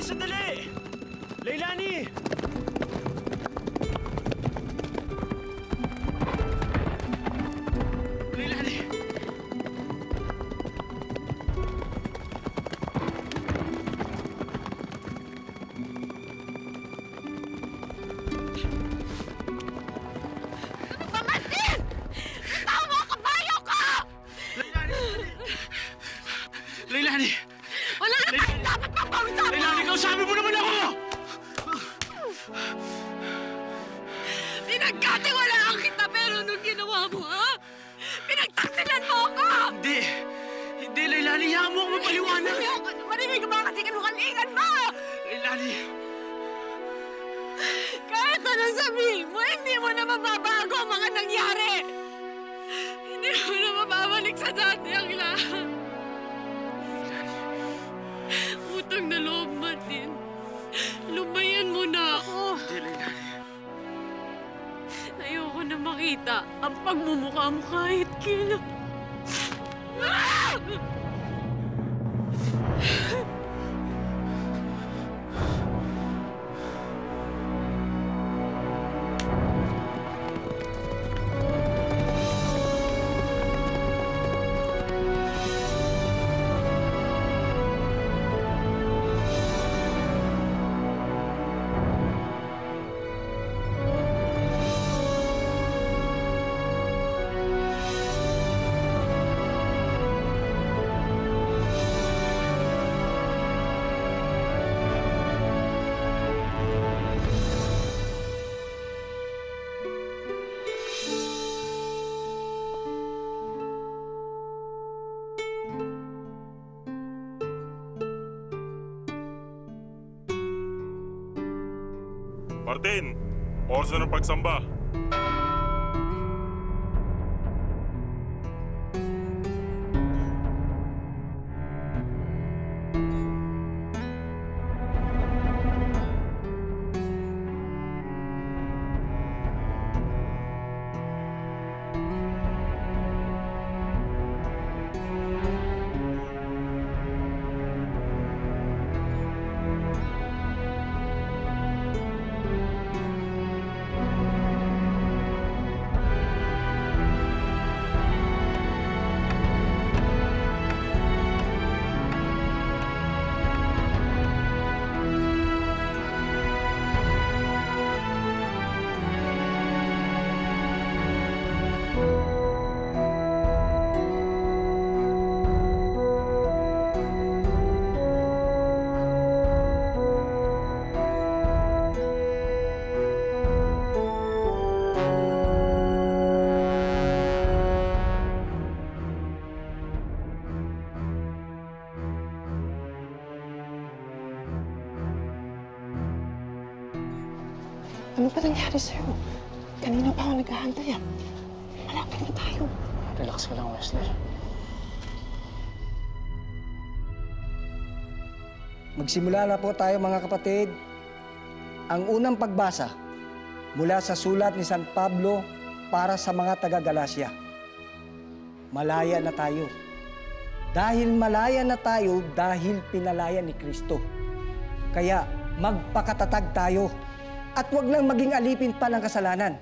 sandali! Leilani! Leilani! Pamatin! Ikaw mo ang kabayo ko! Leilani! Leilani! Wala na tayong dapat magpausap! Leilani, kausapin mo naman ako! Pinagkatiwalaan kita pero anong ginawa mo, ha? Pinagtaksilan mo ako! Hindi! Hindi, Leilani! Hayaan mo ako mapaliwanag! Marinig ka ba kasi kanukalingan mo? Leilani! Kahit ano sabihin mo, hindi mo na mababago ang mga nangyari! Hindi mo na mababalik sa dati ang lahat! Utang na loob, Martin. Lumayan mo na ako. Hindi, Leilani. Ayoko na makita ang pagmumukha mo kahit kailan. Martin, oras na ng pagsamba. Ano ba nangyari sa'yo? Kanina pa ako naghahantay, ah. Malapit na tayo. Relax ka lang, Wesley. Magsimula na po tayo, mga kapatid. Ang unang pagbasa mula sa sulat ni San Pablo para sa mga taga-Galacia. Malaya na tayo. Dahil malaya na tayo dahil pinalaya ni Kristo. Kaya magpakatatag tayo at huwag lang maging alipin pa ng kasalanan.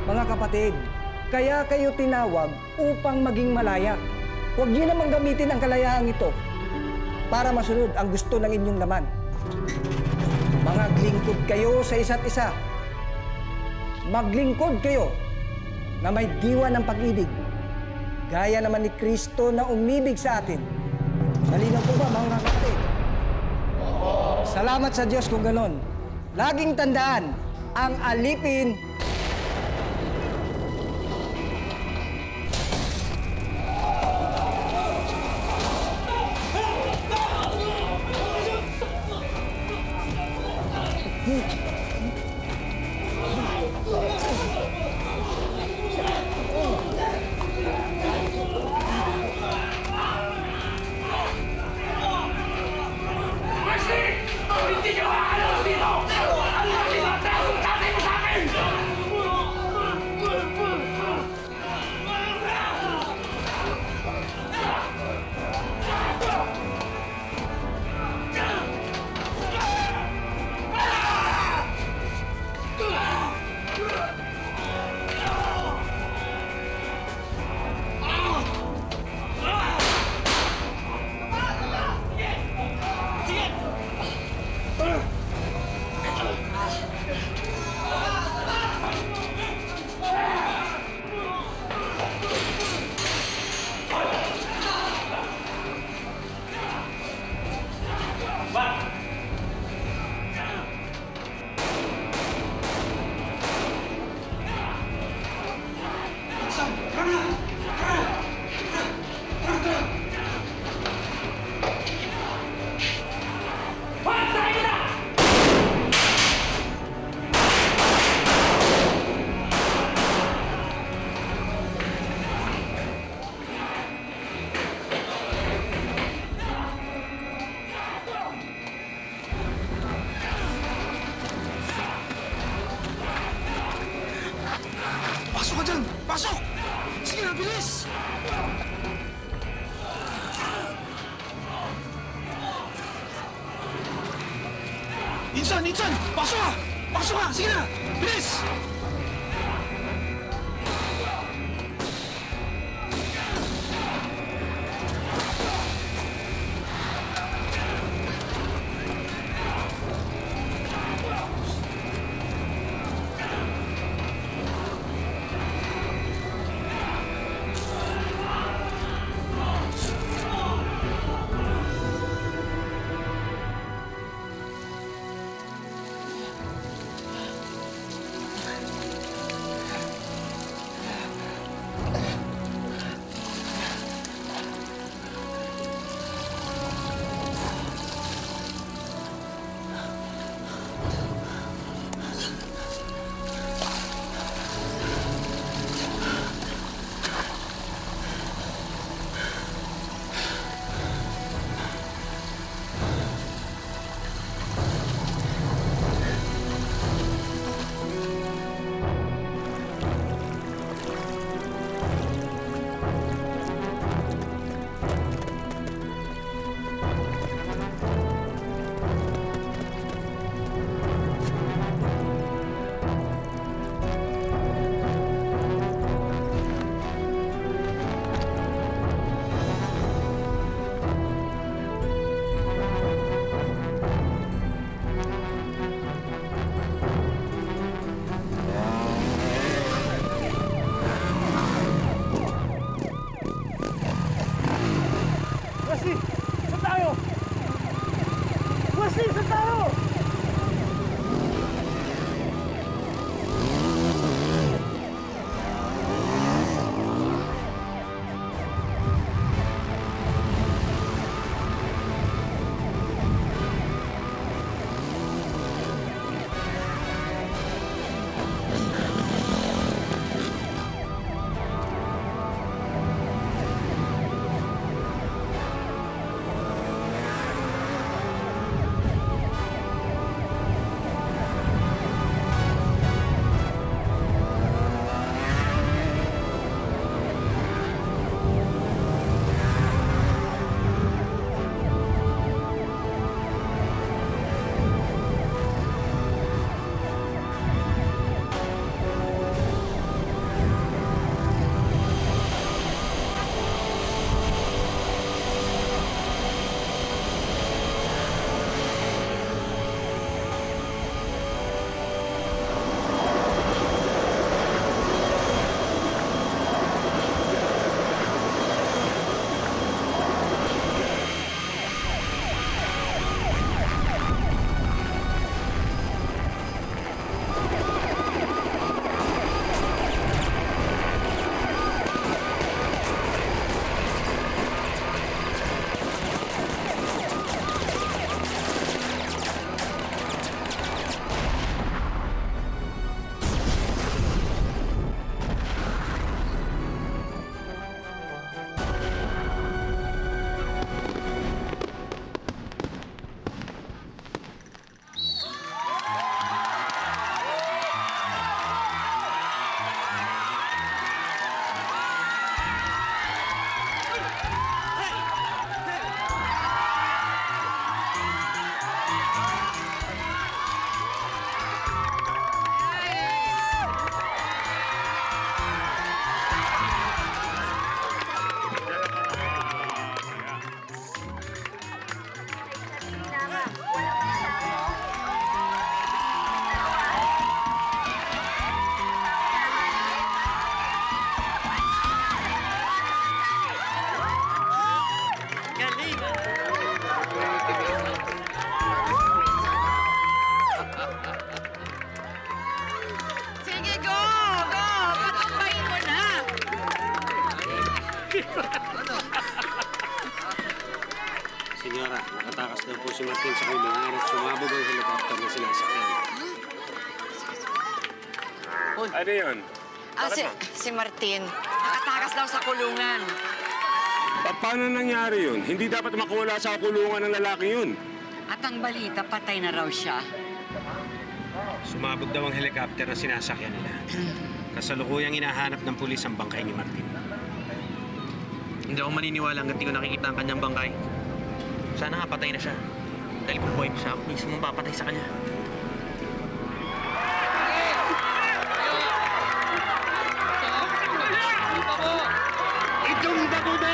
Mga kapatid, kaya kayo tinawag upang maging malaya. Huwag niyo namang gamitin ang kalayaang ito para masunod ang gusto ng inyong laman. Maglingkod kayo sa isa't isa. Maglingkod kayo na may diwa ng pag-ibig. Gaya naman ni Kristo na umibig sa atin. Malinaw po ba, mga kapatid? Salamat sa Diyos kung ganon. Laging tandaan, ang alipin Pasok! Sige na, bilis! Insan! Pasok ka! Pasok ka! Sige na! Bilis! Senyora, nakatakas na po si Martin sa kulungan at sumabog ang helicopter na sinasakyan. Ano yun? Si Martin. Nakatakas daw sa kulungan. Paano nangyari yun? Hindi dapat makuwala sa kulungan ng lalaki yun. At ang balita, patay na raw siya. Sumabog daw ang helicopter na sinasakyan nila. Kasalukuyang hinahanap ng pulis ang bangkay ni Martin. Hindi ako maniniwala hanggang di ko nakikita ang kanyang bangkay. Sana nga patay na siya. Dahil kung buhay pa siya, ako mismo papatay sa kanya. Itumba ko na!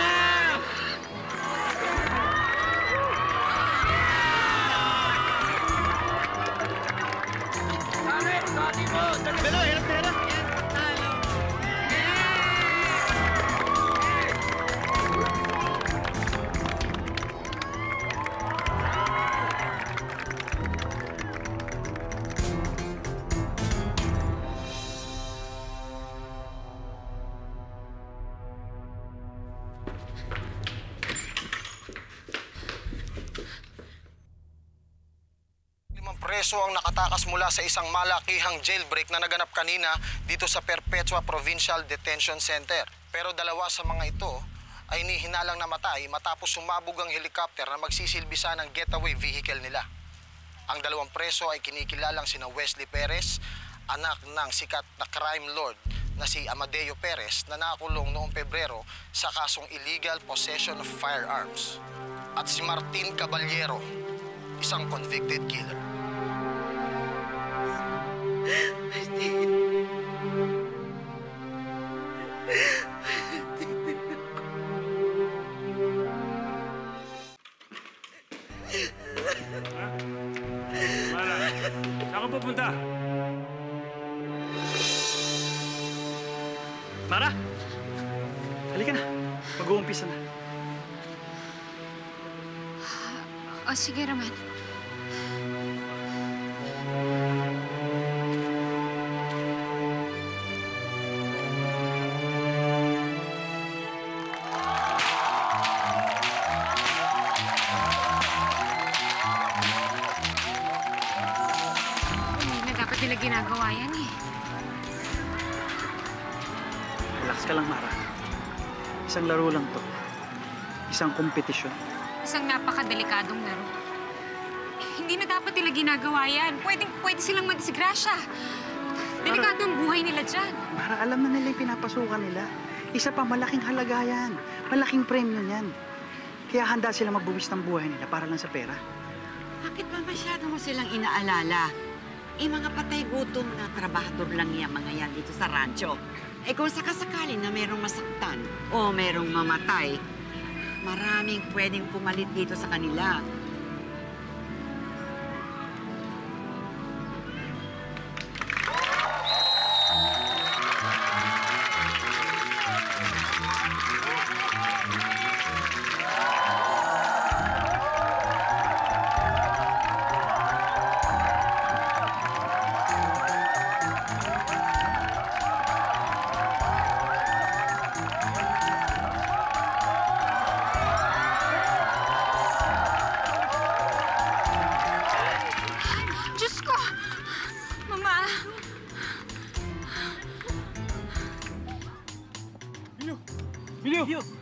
Preso ang nakatakas mula sa isang malakihang jailbreak na naganap kanina dito sa Perpetua Provincial Detention Center. Pero dalawa sa mga ito ay nihinalang namatay matapos sumabog ang helicopter na magsisilbisa ng getaway vehicle nila. Ang dalawang preso ay kinikilalang sina Wesley Perez, anak ng sikat na crime lord na si Amadeo Perez na nakulong noong Pebrero sa kasong illegal possession of firearms. At si Martin Caballero, isang convicted killer. Mara, saan ka pupunta? Mara! Halika na. Mag-uumpisa na. O sige, Roman. Nila ginagawa yan eh. Relax ka lang, Mara. Isang laro lang to. Isang kompetisyon. Isang napakadelikadong laro. Hindi na dapat nila ginagawa yan. Pwede silang madisgrasya. Delikado ang buhay nila dyan. Mara, alam na nila yung pinapasukan nila. Isa pa, malaking halaga yan. Malaking premyo yan. Kaya handa sila magbuwis ng buhay nila para lang sa pera. Bakit ba masyado mo silang inaalala? Mga patay gutom na trabahador lang yan mga yan dito sa rancho. Kung sakasakali na merong masaktan o merong mamatay, maraming pwedeng pumalit dito sa kanila.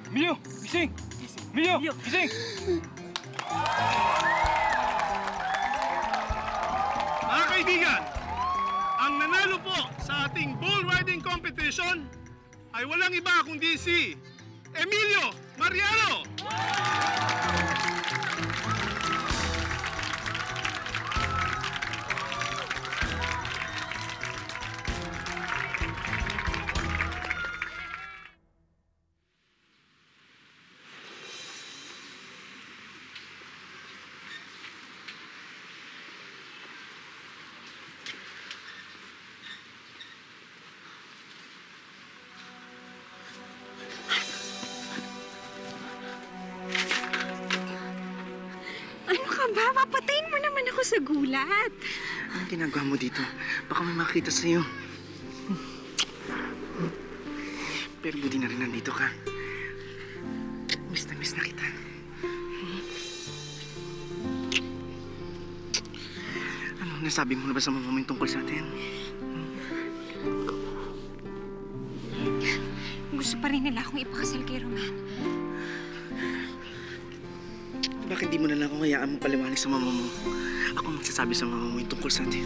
Emilio! Gising! Emilio! Gising! Mga kaibigan, ang nanalo po sa ating bull riding competition ay walang iba kundi si Emilio Mariano! Papatayin mo naman ako sa gulat. Anong ginagawa mo dito? Baka may makita sa'yo. Pero buti na rin nandito ka. Miss na kita. Ano, nasabi mo na ba sa mama mo yung tungkol sa atin? Gusto pa rin nila akong ipakasal kay Roman. Bakit di mo na lang akong hayaan mo paliwanag sa mama mo? Ako magsasabi sa mama mo yung tungkol sa atin.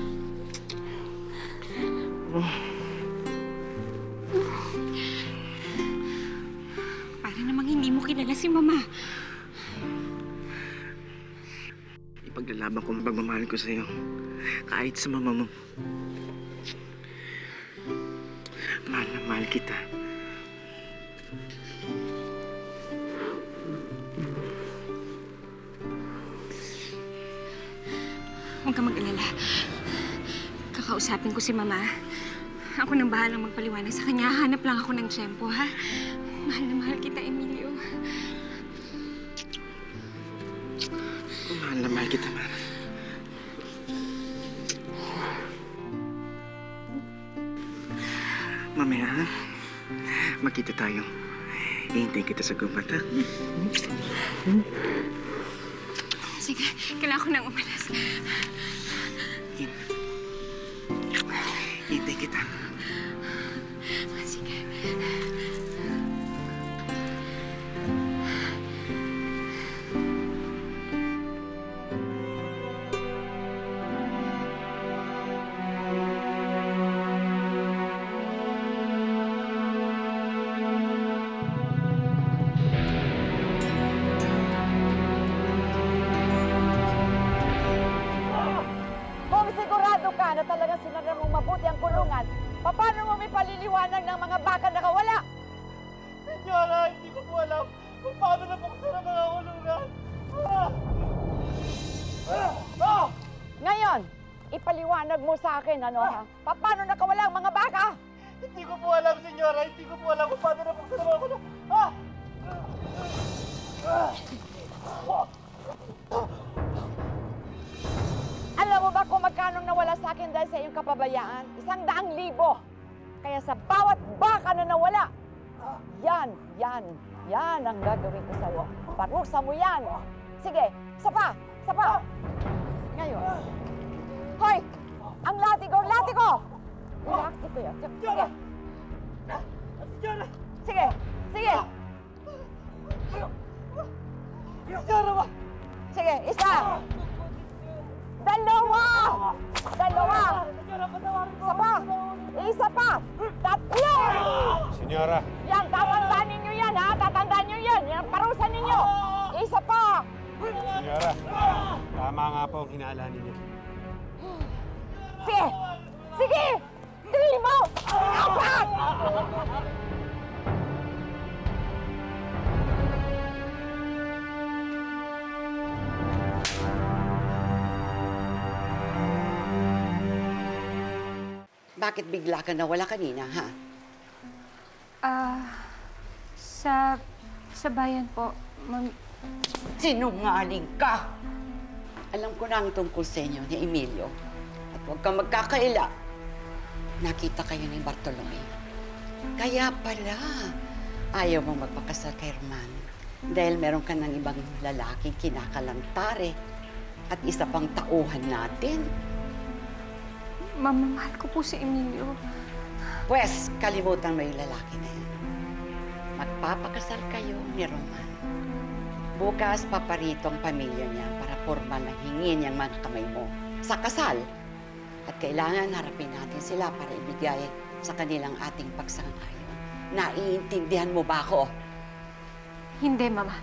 kilala si Mama. Ipaglalaban ko ang pagmamahal ko sa'yo. Kahit sa mama mo. Mahal na mahal kita. Huwag ka mag-alala. Kakausapin ko si Mama. Ako nang bahalang magpaliwanag sa kanya. Hanap lang ako ng tiyempo, ha? Mahal na mahal kita, Emilio. Mahal na mahal kita, Mara. Mamaya, makita tayo. Ihintayin kita sa gubat, ha? Sige, kailangan ko nang umalas. Hintay kita. Sige. Kung sigurado ka na talagang sinara mong mabuti ang kulungan, paano mo may paliliwanag ng mga baka nakawala? Senyora, hindi ko po alam kung paano napuksan ang mga kulungan. Ngayon, ipaliwanag mo sa akin, ano ha? Paano nakawala ang mga baka? Hindi ko po alam, senyora. Hindi ko po alam kung paano napuksan ang mga kulungan. Alam mo ba kung magkano nawala sa akin dahil sa iyong kapabayaan? 100,000. Kaya sa bawat baka na nawala, yan ang gagawin ko sa'yo. Parusa mo yan. Sige, isa pa. Ngayon. Hoy! Ang latigo! Relax ko yan. Sige. Sige. Sige, isa. Dalawa. Isa pa. Tatlo. Senyora. Yan, tatandaan ninyo yan, ha? Tatandaan nyo yan. Yan ang parusa ninyo. Isa pa. Senyora, tama nga po ang hinala ninyo. Sige. 3 mo. 4. Bakit bigla ka nawala kanina, ha? Sa bayan po, Ma'am. Sinungaling ka! Alam ko na ang tungkol sa inyo ni Emilio. At huwag kang magkakaila. Nakita kayo ni Bartolome. Kaya pala, ayaw mong magpakasal kay Roman. Dahil meron ka ng ibang lalaking kinakalantare. At isa pang tauhan natin. Mama, mahal ko po si Emilio. Pwes, kalimutan mo yung lalaki na yan. Magpapakasal kayo ni Roman. Bukas, paparito ang pamilya niya para formal na hingin yung mga kamay mo sa kasal. At kailangan harapin natin sila para ibigay sa kanilang ating pagsang-ayon. Naiintindihan mo ba ako? Hindi, Mama.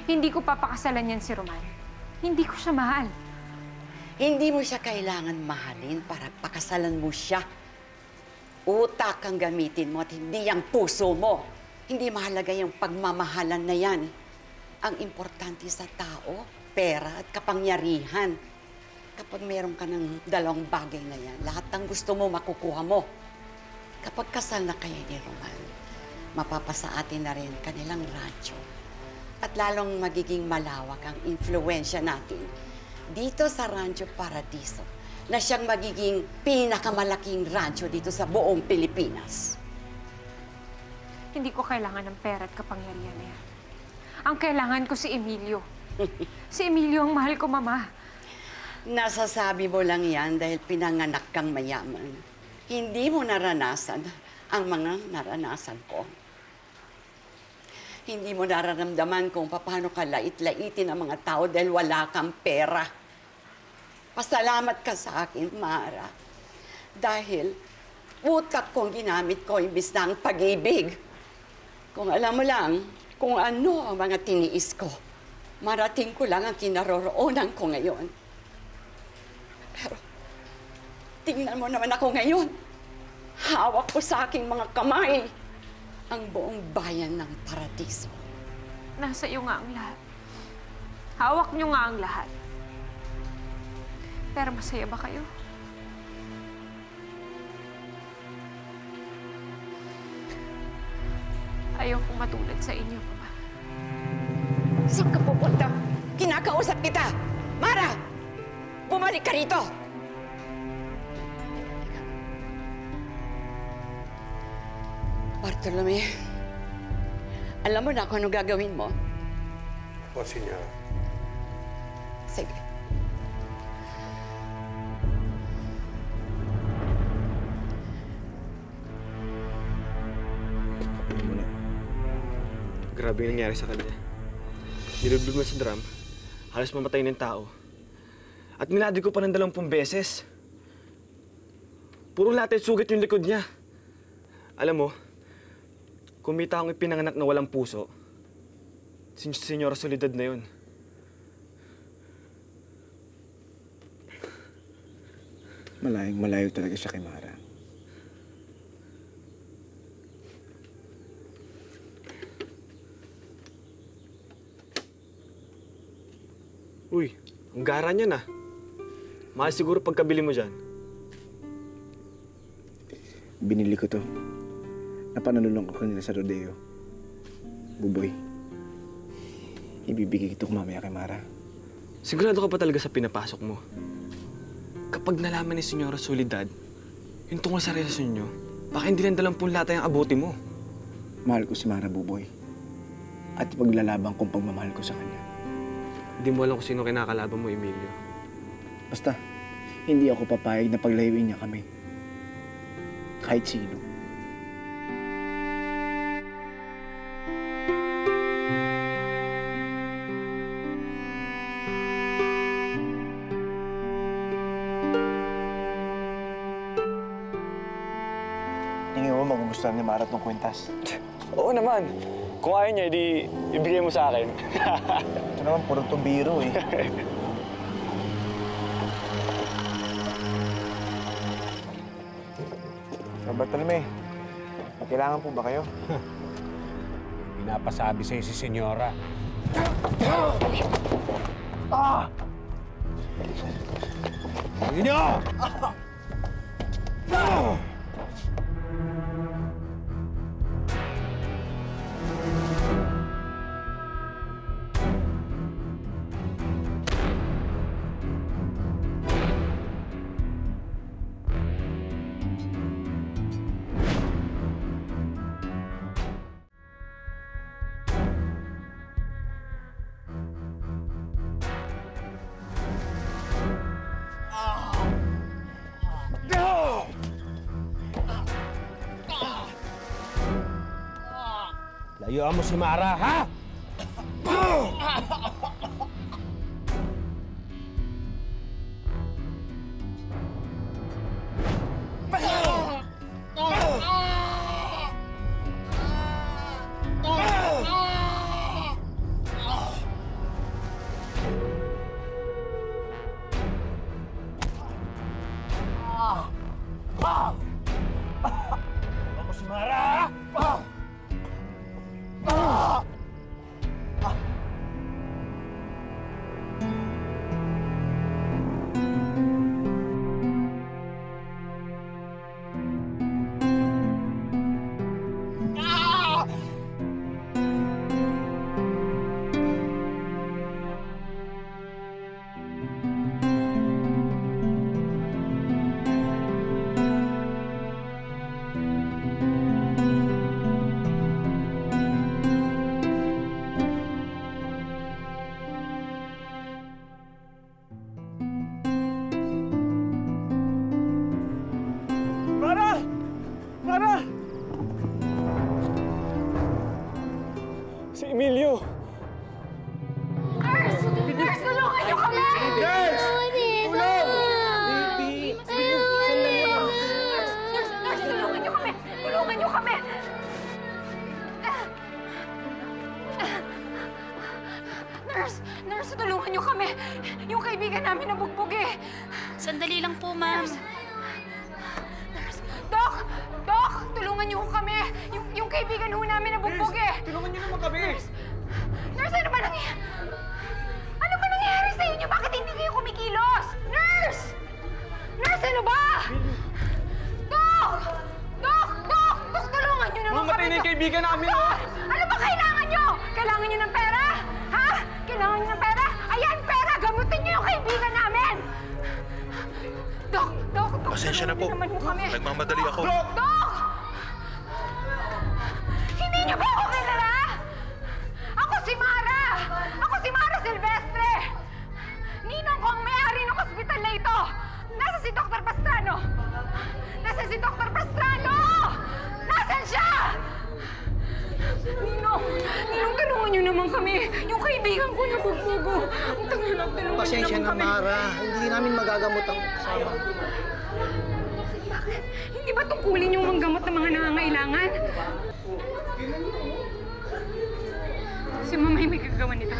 Hindi ko papakasalan yan si Roman. Hindi ko siya mahal. Hindi mo siya kailangan mahalin para pakasalan mo siya. Utak ang gamitin mo at hindi ang puso mo. Hindi mahalaga yung pagmamahalan na yan. Ang importante sa tao, pera at kapangyarihan. Kapag meron ka ng dalawang bagay na yan, lahat ng gusto mo makukuha mo. Kapag kasal na kayo ni Roman, mapapasa atin na rin kanilang radyo. At lalong magiging malawak ang influensya natin dito sa Rancho Paradiso, na siyang magiging pinakamalaking rancho dito sa buong Pilipinas. Hindi ko kailangan ng pera at kapangyarihan na yan. Ang kailangan ko si Emilio. Si Emilio ang mahal ko, Mama. Nasasabi mo lang yan dahil pinanganak kang mayaman. Hindi mo naranasan ang mga naranasan ko. Hindi mo nararamdaman kung paano ka lait-laitin ang mga tao dahil wala kang pera. Pasalamat ka sa akin, Mara. Dahil utak kong ginamit ko imbis na ang pag-ibig. Kung alam mo lang, Kung ano ang mga tiniis ko, marating ko lang ang kinaroroonan ko ngayon. Pero, tingnan mo naman ako ngayon. Hawak ko sa aking mga kamay ang buong bayan ng Paradiso. Nasa iyo nga ang lahat. Hawak niyo nga ang lahat. Pero masaya ba kayo? Ayaw kong matulad sa inyo, Mama. Saan ka pupunta? Kinakausap kita! Mara! Bumalik ka rito! Bartolome, alam mo na kung ano gagawin mo? Po, Senyora. Sige. Grabe yung nangyari sa kanya. Nilublog mo sa drum, halos mamatay ng tao. At niladi ko pa ng 20 beses. Puro lahat sugat yung likod niya. Alam mo, kumita akong ipinanganak na walang puso. Senyora Soledad na yun. Malayong malayo talaga siya kay Mara. Uy, ang gara niya na. Mahal siguro pagkabili mo dyan. Binili ko to. Napanalulong ko kanina sa rodeo. Buboy. Ibibigay ito mamaya kay Mara. Sigurado ka pa talaga sa pinapasok mo? Kapag nalaman ni Senyora Soledad, yung tungkol sa relasyon niyo, baka hindi lang 20 lata yung abuti mo. Mahal ko si Mara, Buboy. At paglalaban kong pagmamahal ko sa kanya. Hindi mo alam kung sino kinakalaban mo, Emilio. Basta, hindi ako papayag na paglayuin niya kami. Kahit sino. Tingin mo magugustuhan ni Mara tong kwintas? Oo naman. Kung ayaw niya, ibigay mo sa akin. Ito naman, puro itong biro eh. Bartolome, may kailangan po ba kayo? Pinapasabi sa'yo si Senyora. Ninyo! Layuan mo si Mara, ha? Ako si Mara! kaibigan namin nabugbog eh. Sandali lang po, ma'am. Dok! Dok! Tulungan niyo kami! Yung kaibigan ho namin nabugbog eh! Tulungan niyo naman kami! Nurse, ano ba nangyayari? Ano ba nangyayari sa inyo? Bakit hindi kayo kumikilos? Nurse! Nurse, ano ba? Dok! Dok! Dok! Dok, tulungan niyo naman Mamatay na yung kaibigan namin, Dok! Ano ba kailangan niyo? Kailangan niyo ng pera? Ha? Kailangan niyo ng pera? Ayan, pera! Gamutin niyo yung kaibigan namin! Dok! Dok! Dok! Pasensya na po. Nagmamadali ako. Dok! Hindi niyo ba ako kilala? Ako si Mara! Ako si Mara Silvestre! Ninong ko ang may-ari ng ospital na ito! Nasa si Dr. Pastrano! Nasa si Dr. Pastrano! Nasaan siya? Ninong! Ninong, tulungan niyo naman kami! Yung kaibigan ko nabugbugo! Ang tangilang, tulungan niyo Pasensya naman na, kami! Mara. Hindi namin magagamot ang kasama. Bakit? Hindi ba tungkulin yung manggamot ng mga nangangailangan? Si Mamay may gagawa nito.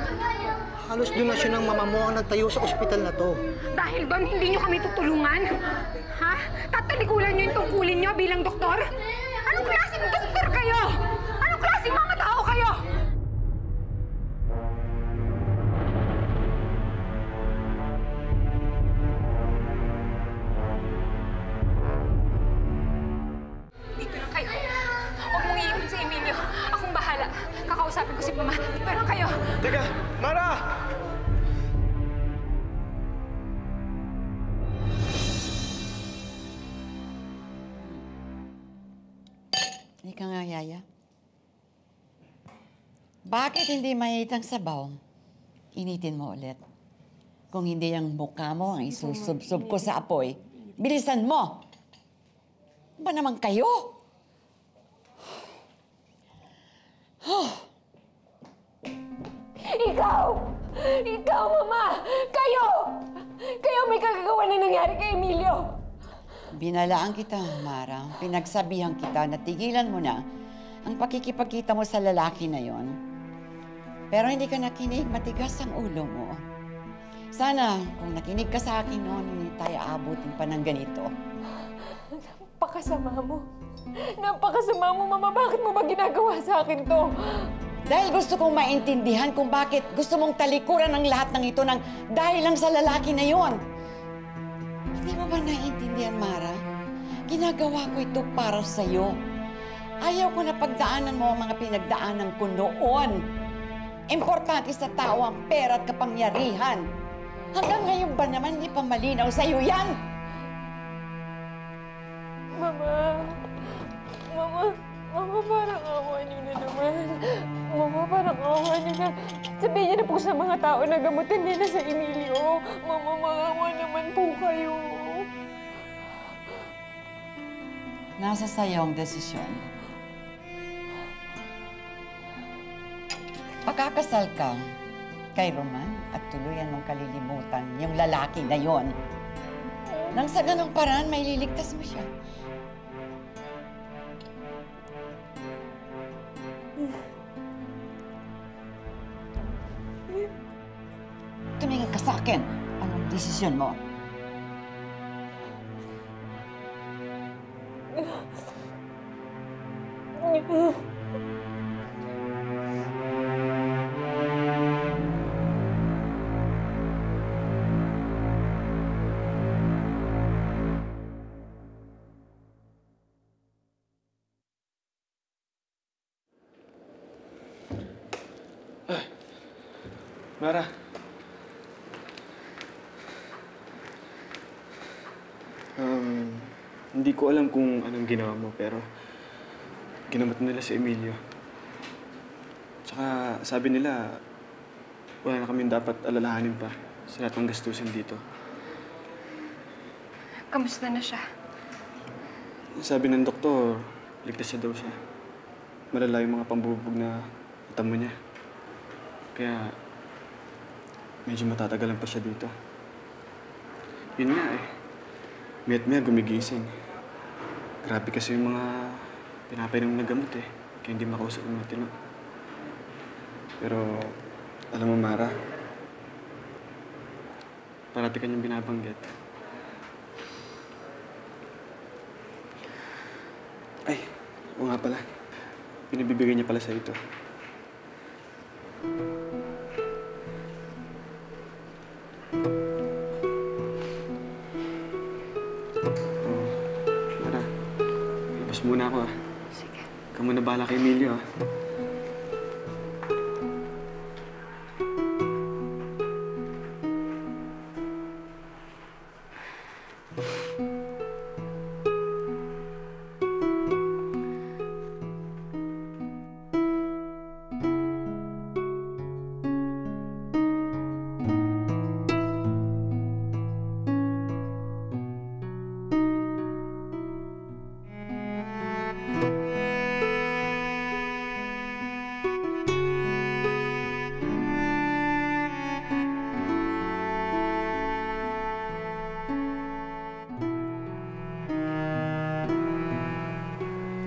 Halos donasyon ng mama mo ang nagtayo sa ospital na to. Dahil doon, hindi niyo kami tutulungan? Ha? Tatalikulan niyo yung tungkulin niyo bilang doktor? Anong klaseng doktor kayo? Anong klaseng mga tao kayo? Dito lang kayo. Huwag mong iiwan si Emilio. Akong bahala. Kakausapin ko si Mama. Dito lang kayo. Teka! Mara! Ika nga, Yaya. Bakit hindi mainit ang sabaw? Initin mo ulit. Kung hindi ang mukha mo ang isusubsob ko sa apoy, bilisan mo! Ano ba naman kayo? Ikaw! Ikaw, Mama! Kayo! Kayo may kagagawa na nangyari kay Emilio! Binalaan kita, Mara. Pinagsabihan kita na tigilan mo na ang pakikipagkita mo sa lalaki na yon. Pero hindi ka nakinig, matigas ang ulo mo. Sana, kung nakinig ka sa akin noon, hindi tayo aabutin pa ng ganito. Napakasama mo. Napakasama mo, Mama. Bakit mo ba ginagawa sa akin to? Dahil gusto kong maintindihan kung bakit gusto mong talikuran ang lahat ng ito dahil lang sa lalaki na yon. Hindi mo ba naiintindihan, Mara? Ginagawa ko ito para sa'yo. Ayaw ko na pagdaanan mo ang mga pinagdaanan ko noon. Importante sa tao ang pera at kapangyarihan. Hanggang ngayon ba naman hindi pa malinaw sa'yo yan? Mama! Mama! Mama, parang awa niyo na naman. Mama, parang awa niyo na. Sabihin niyo na po sa mga tao na gamutin nila sa Emilio. Mama, maawa naman po kayo. Nasa sa'yo ang desisyon. Pagkakasal ka kay Roman at tuluyan mong kalilimutan yung lalaki na yon. Nang sa ganong paraan, may liligtas mo siya. Tumingin ka sa akin. Anong desisyon mo? Mara. Hindi ko alam kung anong ginawa mo, pero ginamot nila si Emilio. Tsaka sabi nila, wala na kami dapat alalahanin pa sa lahat ng gastusin dito. Kamusta na siya? Sabi ng doktor, ligtas na daw siya. Malala yung mga pambubog na tamo niya. Kaya, medyo matatagalan pa siya dito. Yun nga eh. Mayat-maya gumigising. Grabe kasi yung mga pinapainom na gamot eh. Kaya hindi makausap ng matino. Pero, alam mo Mara, Parati kanyang binabanggit. Ay, oo nga pala. Pinabibigay niya pala sa ito. Mara, labas muna ako ah. Sige. Ikaw muna bahala kay Emilio ah.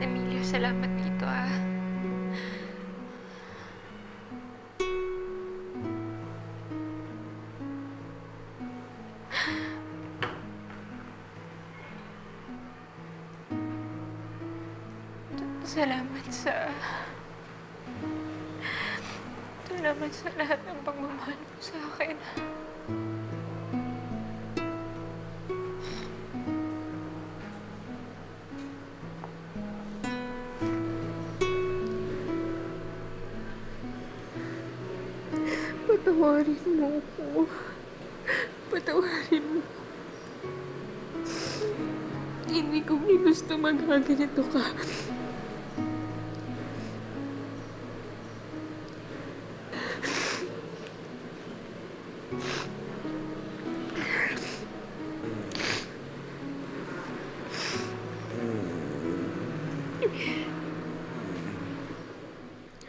Emilio, salamat dito ah. Salamat sa lahat ng pagmamahal mo sa akin. Patawarin mo ako. Patawarin mo. Hindi ko gusto magkaganito ka.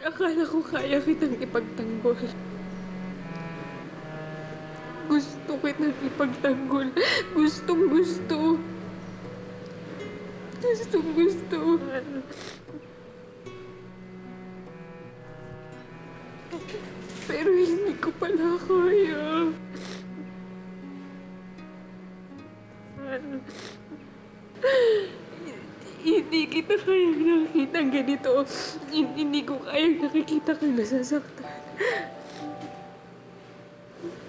Akala ko kaya kitang ipagtanggol. Gusto kitang ipagtanggol. Gustong-gusto. Gustong-gusto. Pero hindi ko pala kaya. Hindi kita kayang nakikita ganito. Hindi ko kayang nakikita kang nasasaktan.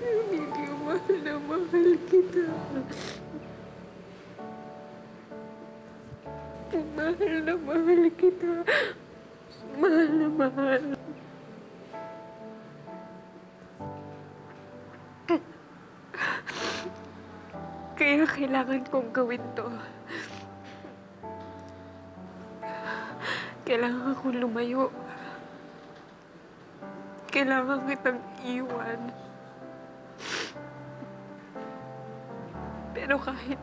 Emilio, mahal na mahal kita. Mahal na mahal kita. Mahal na mahal. Kaya kailangan kong gawin to. Kailangan akong lumayo. Kailangan kitang iwan. Pero kahit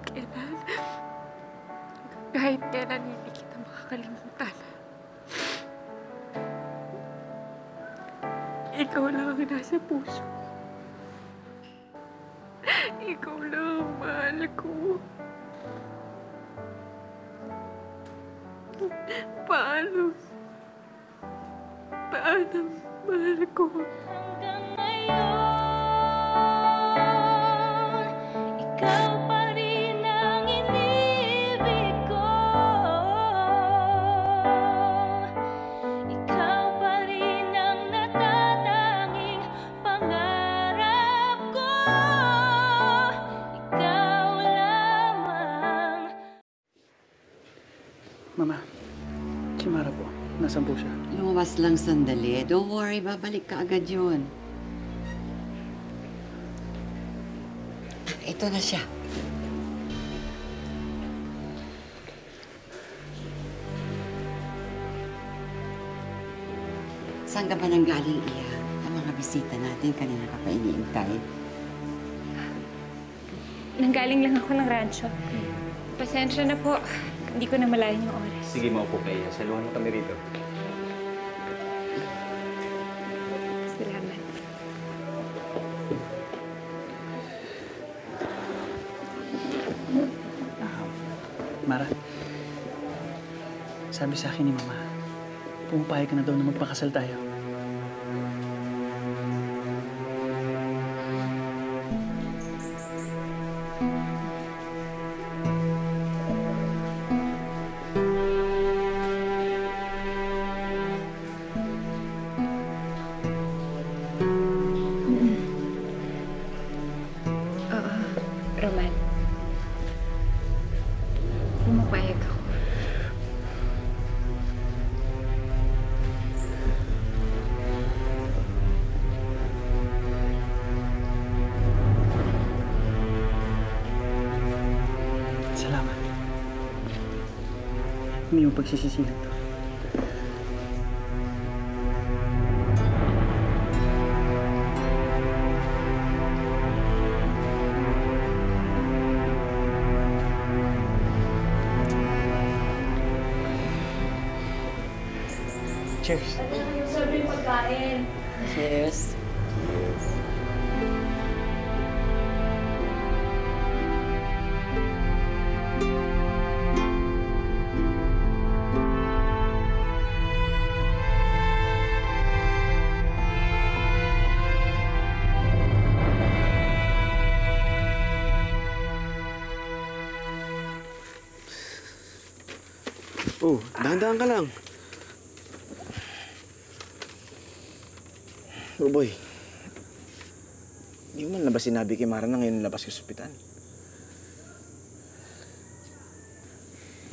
kailan hindi kita makakalimutan. Ikaw lang ang nasa puso ko. Ikaw lang ang mahal ko. Paano, mahal ko? Hanggang ngayon, ikaw pa rin ang inibig ko. Ikaw pa rin ang natatanging pangarap ko. Ikaw lamang. Mama, si Mara po. Nasaan po siya? Lumabas lang sandali. Don't worry, babalik ka agad yun. Ito na siya. Saan ka ba nanggaling, Iya? Ang mga bisita natin, kanina ka pa iniintay. Nanggaling lang ako ng rancho. Pasensya na po. Hindi ko na malayan yung oras. Sige, maupo kayo. Saluhan mo kami rito. Salamat. Mara, sabi sa akin ni Mama, pumapayag ka na daw na magpakasal tayo. Roman. Pumapayag ako. Salamat. Hindi mo pagsisisihan to. Cheers. Sabi yung pagkain. Cheers. Oh, dahan-dahan ka lang. Ruboy, hindi mo man labas sinabi kay Mara na ngayon labas ka sa ospital.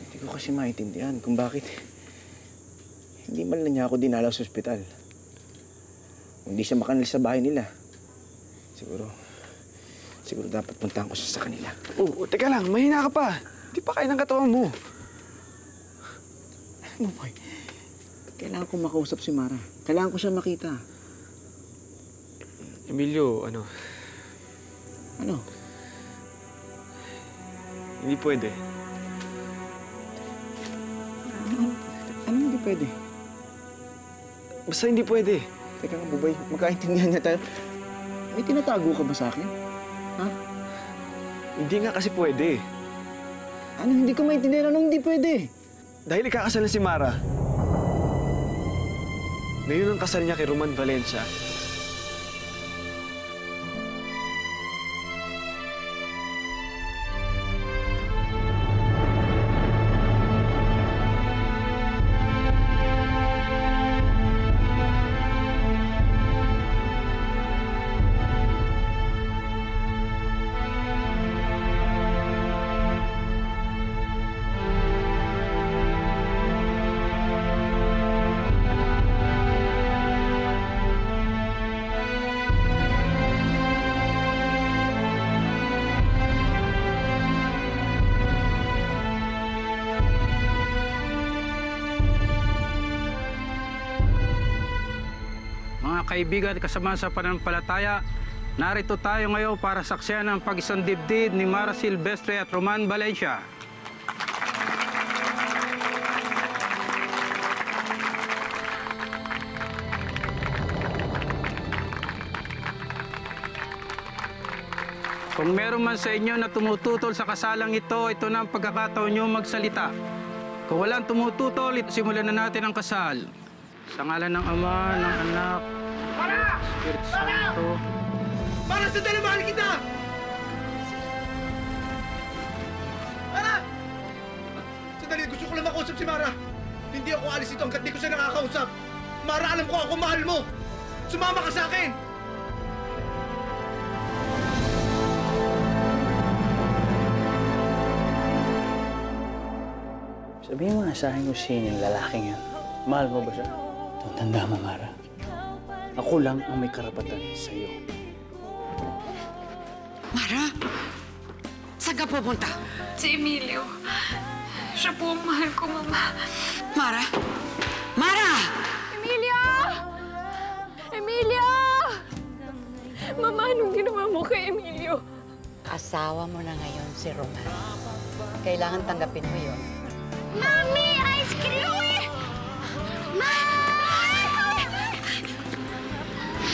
Hindi ko kasi maintindihan kung bakit hindi man lang niya ako dinalaw sa ospital. Kung di siya makanalis sa bahay nila, siguro dapat puntahan ko siya sa kanila. Oh, teka lang, mahina ka pa. Di pa kaya ng katawan mo. Ruboy, kailangan ko makausap si Mara. Kailangan ko siya makita. Emilio, ano? Ano? Hindi pwede. Ano hindi pwede? Basta hindi pwede. Teka nga, Bubay, magkaintindihan niya tayo. May tinatago ka ba sa akin? Ha? Hindi nga kasi pwede. Ano hindi ko maintindihan? Anong hindi pwede? Dahil ikakasal na si Mara. Ngayon ang kasal niya kay Roman Valencia. Mga kaibigan at kasama sa pananampalataya, narito tayo ngayon para saksiyan ang pag-isang dibdib ni Mara Silvestre at Roman Valencia. Kung meron man sa inyo na tumututol sa kasalang ito na ang pagkakataon nyo magsalita. Kung walang tumututol, simulan na natin ang kasal. Sa ngalan ng Ama, ng Anak, ng Espiritu Santo. Para sa mahal kita! Mara! Sandali, gusto ko lang makausap si Mara. Hindi ako alis ito hanggat di ko siya nakakausap. Mara, alam ko ako mahal mo. Sumama ka sa akin! Sabihin mo na sa akin kung sino yung lalaking yan. Mahal mo ba siya? Tanda mo, Mara. Ako lang ang may karapatan sa'yo. Mara? Saan ka pupunta? Si Emilio. Siya po ang mahal ko, Mama. Mara? Mara! Emilio! Emilio! Mama, anong ginawa mo kay Emilio? Asawa mo na ngayon si Roman. Kailangan tanggapin mo yun. Mami! Ice cream!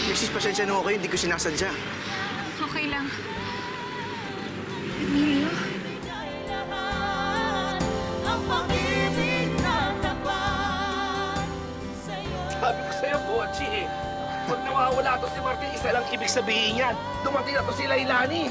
Mrs. Pasensya na ako kayo, hindi ko sinasadya. Okay lang. Emilio? Sabi ko sa'yo, Bochi eh. Pag nawawala to si Martin, isa lang ibig sabihin yan. Dumating na to si Lailani.